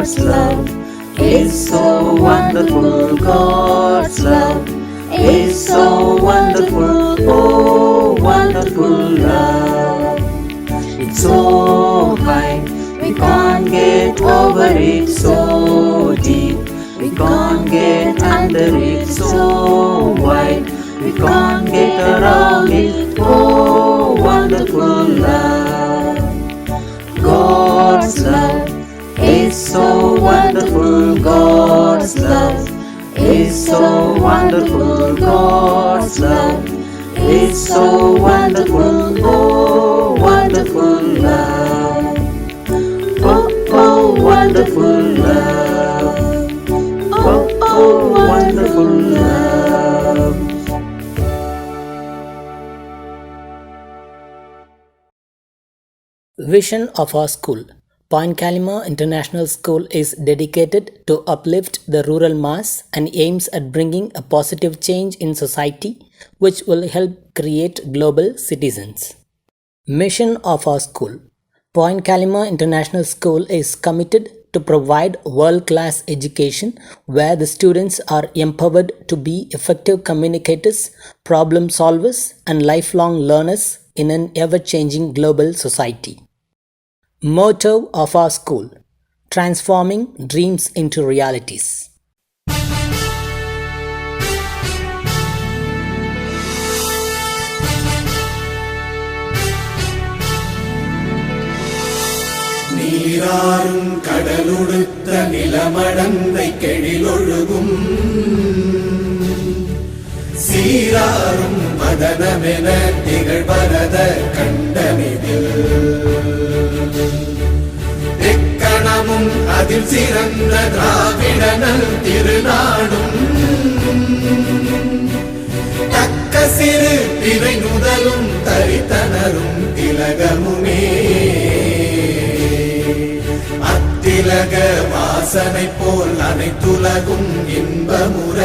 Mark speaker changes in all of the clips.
Speaker 1: God's love is so wonderful. God's love is so wonderful. Oh, wonderful love. It's so high, we can't get over it. So deep, we can't get under it. So wide, we can't get around it. Oh, wonderful love. God's love is so wonderful. God's love is so wonderful. God's love is so wonderful. Oh, wonderful love. Oh, oh, wonderful love. Oh, oh, wonderful love.
Speaker 2: Vision of our school. Point Calimere International School is dedicated to uplift the rural mass and aims at bringing a positive change in society which will help create global citizens. Mission of our school. Point Calimere International School is committed to provide world-class education where the students are empowered to be effective communicators, problem solvers, and lifelong learners in an ever-changing global society. Motto of our school: transforming dreams into realities.
Speaker 3: நீராறும் கடலுடுத்த நிலமடந்தை கெழிலொழுகும் சீராறும் மதனமென திகழ்வரத கண்டமிதில் எக்கணமும் அதில் சிறந்த திராவிடனல் திருநாடும் தக்க சிறு பிறை நுதலும் தரித்தனரும் திலகமுமே அத்திலக வாசனை போல் அனைத்துலகும் இன்பமுற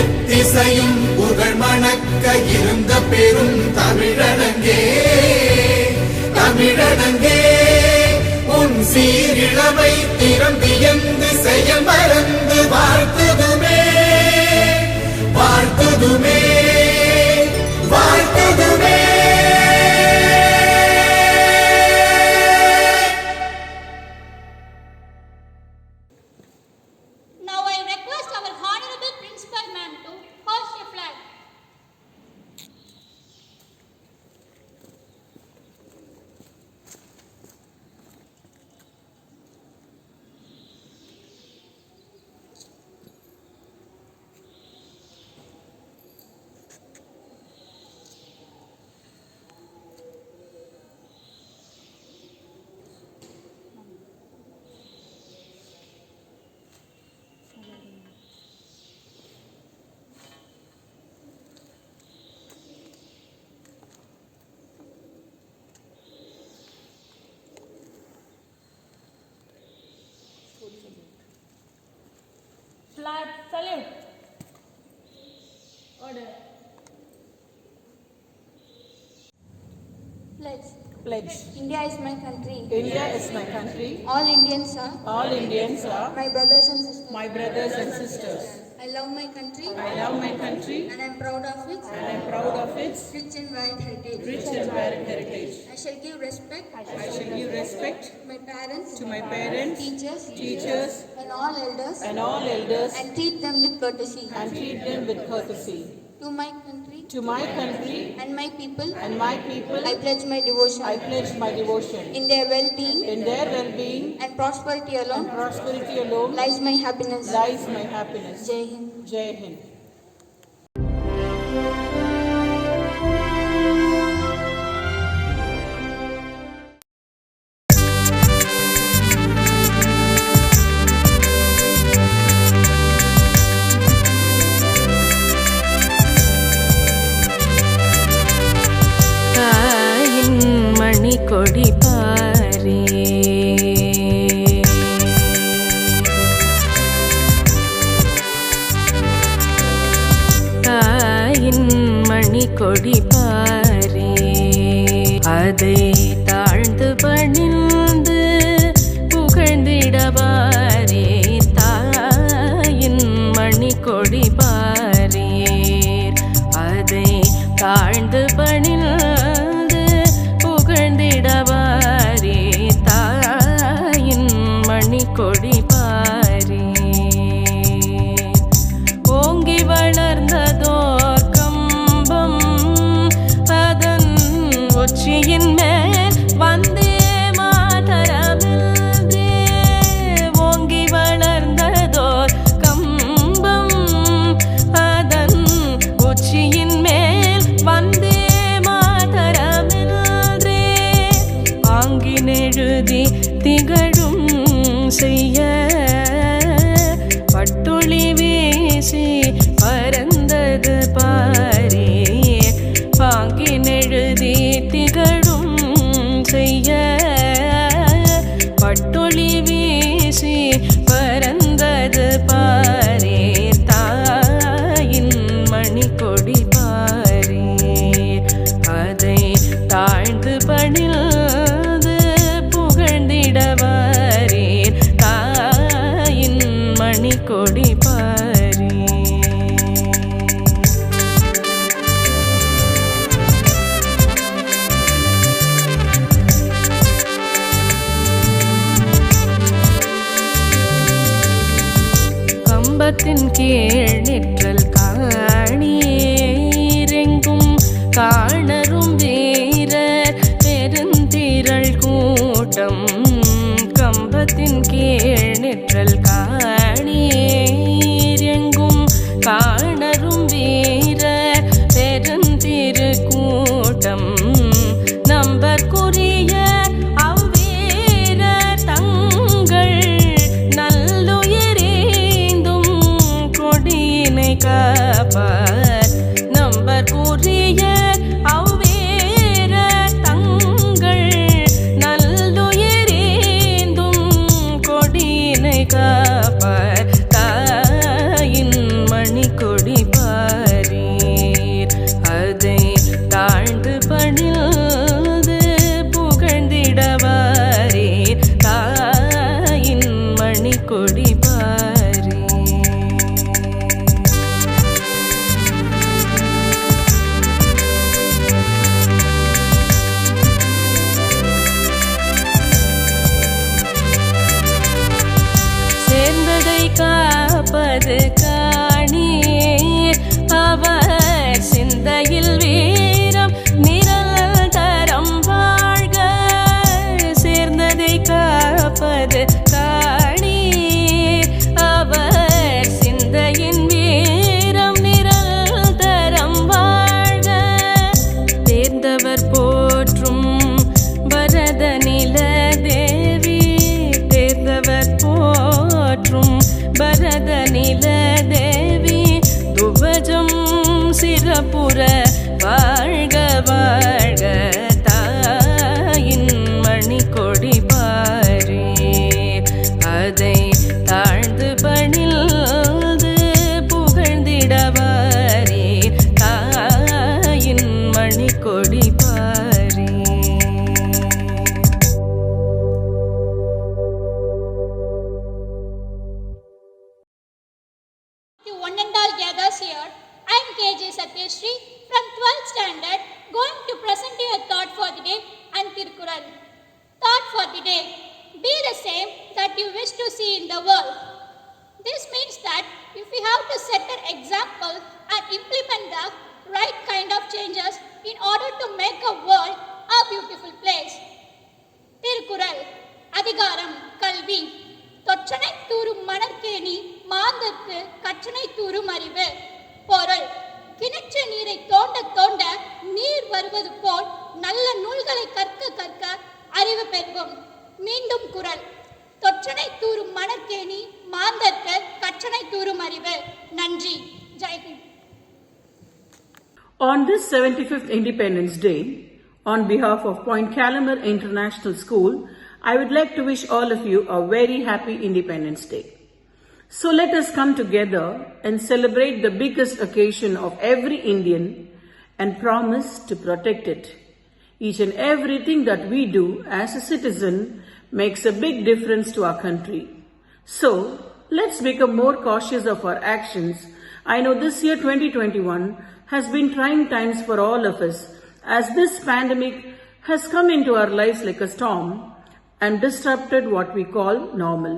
Speaker 3: எத்திசையும் புகழ் மணக்க இருந்த பெரும் தமிழனங்கே தமிழனங்கே உன் சீரிழமை திறம்பியந்து செயல் மறந்து வாழ்த்துதுமே வாழ்த்துதுமே வாழ்த்துதுமே.
Speaker 4: Now I request our Honorable Principal Ma'am to hoist a flag. Flag salute. Order. Pledge.
Speaker 5: Pledge.
Speaker 4: India is my country.
Speaker 5: India is my country.
Speaker 4: All Indians are
Speaker 5: All Indians are
Speaker 4: my brothers and sisters.
Speaker 5: my brothers and sisters.
Speaker 4: I love my country
Speaker 5: I love my country
Speaker 4: and I am proud of it.
Speaker 5: and I am proud of its
Speaker 4: Rich and varied heritage.
Speaker 5: rich and varied heritage.
Speaker 4: I shall give respect
Speaker 5: I shall give respect
Speaker 4: to my parents,
Speaker 5: to my parents,
Speaker 4: teachers,
Speaker 5: and
Speaker 4: all elders,
Speaker 5: and
Speaker 4: treat them with courtesy.
Speaker 5: treat them with courtesy.
Speaker 4: To my country
Speaker 5: To my country
Speaker 4: and my people,
Speaker 5: and my people,
Speaker 4: I pledge my devotion.
Speaker 5: I pledge my devotion.
Speaker 4: In their well-being
Speaker 5: In their well-being
Speaker 4: and prosperity alone
Speaker 5: and prosperity alone
Speaker 4: lies my happiness.
Speaker 5: lies my happiness.
Speaker 4: Jai Hind.
Speaker 5: Jai Hind.
Speaker 6: கொடி பாரே மணிக்கொடி பாரே ஓங்கி வளர்ந்ததோர் கம்பம் அதன் உச்சியின் மேல் வந்தே மாதரமில்தே ஓங்கி வளர்ந்ததோர் கம்பம் அதன் உச்சியின் மேல் வந்தே மாதரமில்தே ஆங்கினெழுதி திகழும் செய்ய பட்டொளி வீசி பறந்தது பாரே பாங்கினெழுதி திகழும் செய்ய பட்டொளி வீசி பறந்தது பாரே தாயின் மணிக்கொடி பாரே அதை தாழ்ந்து பணிந்து புகழ்ந்திடவாரே தாயின் மணிக்கொடி பாரே கம்பத்தின் கீழ் நிற்றல் காணீரெங்கும் காணரும் வீரர் பெருந்திரள் கூட்டம் கம்பத்தின் கீழ் நிற்றல் காணீரெங்கும் காணரும் வீரர் பெருந்திரு கூட்டம் நம்பற்குரிய அவ்வீரர் தங்கள் நல்லுயிரேந்தும் கொடியினை காப்பார் நம்பற்குரிய அவ்வீரர் தங்கள் நல்லுயிரேந்தும் கொடியினை காப்பார் தாயின் மணிக்கொடி பாரீர் அதை தாழ்ந்து பணிந்து புகழ்ந்திடவாரீர் தாயின் மணிக்கொடி பாரீர் சேர்ந்ததை காப்பது காணீர் அவர் சிந்தையில் வீரம் நிரந்தரம் வாழ்க சேர்ந்ததை காப்பது காணீர் அவர் சிந்தையின் வீரம் நிரந்தரம் வாழ்க தேர்ந்தவர் போற்றும் பரத நில தேவி தேர்ந்தவர் போற்றும் பரத நில தேவி துவஜம் சிறப்புற வாழ்க வாழ்க தாயின் மணிக்கொடி பாரே அதை தாழ்ந்து பணிந்து புகழ்ந்திடவாரே தாயின் மணிக்கொடி பாரே
Speaker 4: To one and all gathers here, I am KJ Satyashri from 12th standard going to present you a thought for the day and Tirukkural. Thought for the day: be the same that you wish to see in the world. This means that if we have to set an example and implement the right kind of changes in order to make a world a beautiful place. Tirukkural அதிகாரம் கல்வி தொற்றனை தூரும் மணற்கேணி மாந்தர்க்கு கற்றனை தூரும் அறிவு. பொருள்: கிணற்று நீரை தோண்ட தோண்ட நீர் வருவது போல் நல்ல நூல்களை கற்க கற்க அறிவு பெறுவோம். மீண்டும் குறள்: தொற்றனை தூரும் மணற்கேணி மாந்தர்க்கு கற்றனை தூரும் அறிவு. நன்றி. ஜெய்ஹிந்த்.
Speaker 5: On this 75th Independence Day, on behalf of Point Calumet International School, I would like to wish all of you a very happy Independence Day. So let us come together and celebrate the biggest occasion of every Indian and promise to protect it. Each and everything that we do as a citizen makes a big difference to our country. So let's become more cautious of our actions. I know this year 2021 has been trying times for all of us, as this pandemic has come into our lives like a storm and disrupted what we call normal.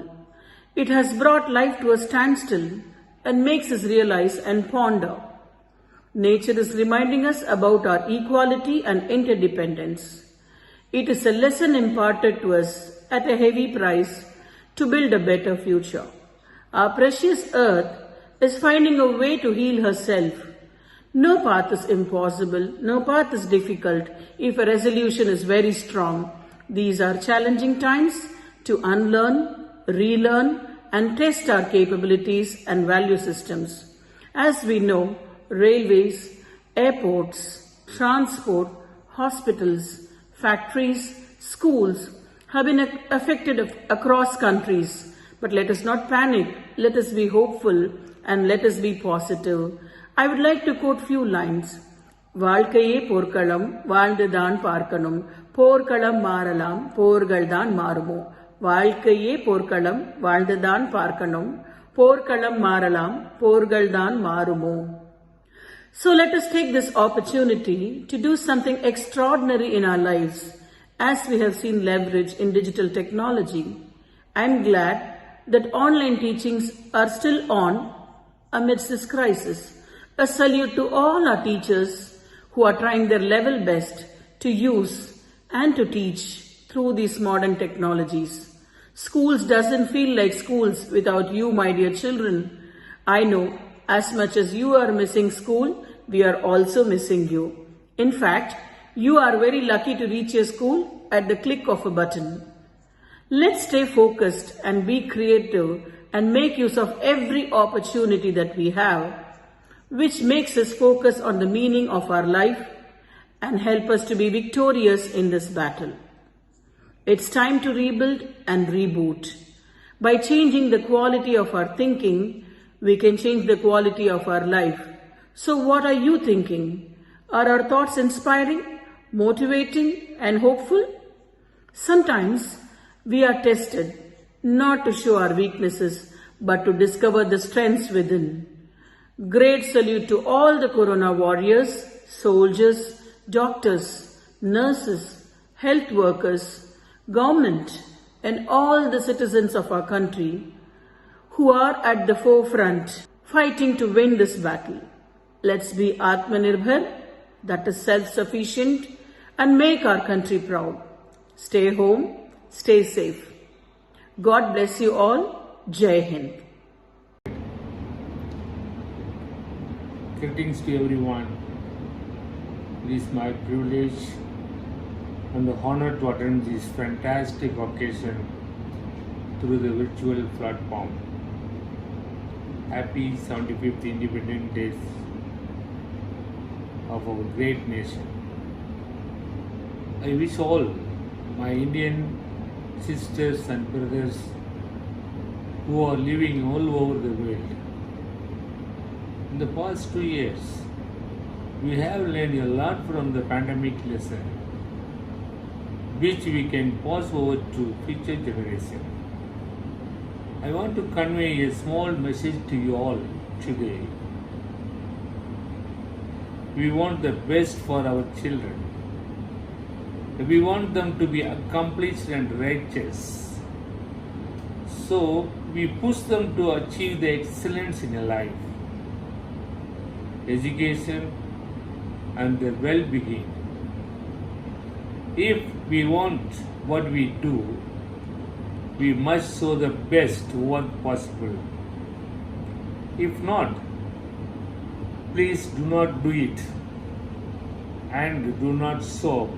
Speaker 5: It has brought life to a standstill and makes us realize and ponder. Nature is reminding us about our equality and interdependence. It is a lesson imparted to us at a heavy price to build a better future. Our precious earth is finding a way to heal herself. No path is impossible, no path is difficult if a resolution is very strong. These are challenging times to unlearn, relearn, and test our capabilities and value systems. As we know, railways, airports, transport, hospitals, factories, schools have been affected across countries. But let us not panic, let us be hopeful, and let us be positive. I would like to quote few lines. வாழ்க்கையே போர்க்களம் வாழ்ந்துதான் பார்க்கணும் போர்க்களம் மாறலாம் போர்கள்தான் மாறுமோ வாழ்க்கையே போர்க்களம் வாழ்ந்துதான் பார்க்கணும் போர்க்களம் மாறலாம் போர்கள்தான் மாறுமோ. So let us take this opportunity to do something extraordinary in our lives as we have seen leverage in digital technology. I am glad that online teachings are still on amidst this crisis. A salute to all our teachers who are trying their level best to use and to teach through these modern technologies. Schools doesn't feel like schools without you, my dear children. I know as much as you are missing school, we are also missing you. In fact, you are very lucky to reach your school at the click of a button. Let's stay focused and be creative and make use of every opportunity that we have, which makes us focus on the meaning of our life and help us to be victorious in this battle. It's time to rebuild and reboot. By changing the quality of our thinking, we can change the quality of our life. So what are you thinking? Are our thoughts inspiring, motivating, and hopeful? Sometimes we are tested not to show our weaknesses, but to discover the strengths within. Great salute to all the Corona warriors, soldiers, doctors, nurses, health workers, government, and all the citizens of our country who are at the forefront fighting to win this battle. Let's be Atmanirbhar, that is self-sufficient, and make our country proud. Stay home, stay safe. God bless you all. Jai Hind.
Speaker 7: Greetings to everyone. It is my privilege and the honor to attend this fantastic occasion through the virtual platform. Happy 75th Independence Day of our great nation. I wish all my Indian sisters and brothers who are living all over the world. In the past 2 years, we have learned a lot from the pandemic lesson, which we can pass over to future generation. I want to convey a small message to you all today. We want the best for our children. We want them to be accomplished and righteous. So we push them to achieve the excellence in life, education, and their well-being. If we want what we do, we must show the best work possible. If not, please do not do it and do not stop.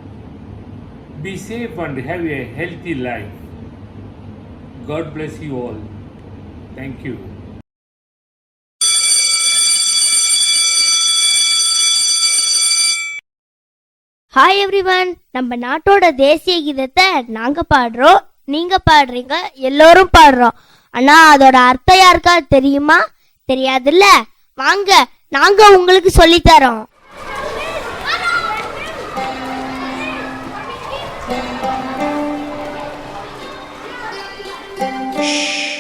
Speaker 7: Be safe and have a healthy life. God bless you all. Thank you.
Speaker 8: Hi everyone, நம்ம நாட்டோட தேசிய கீதத்தை நாங்க பாடுறோம், நீங்க பாடுறீங்க, எல்லோரும் பாடுறோம். ஆனா அதோட அர்த்தம் யாருக்கா தெரியுமா? தெரியாதுல்ல? வாங்க நாங்க உங்களுக்கு சொல்லித்தரோம். Shh.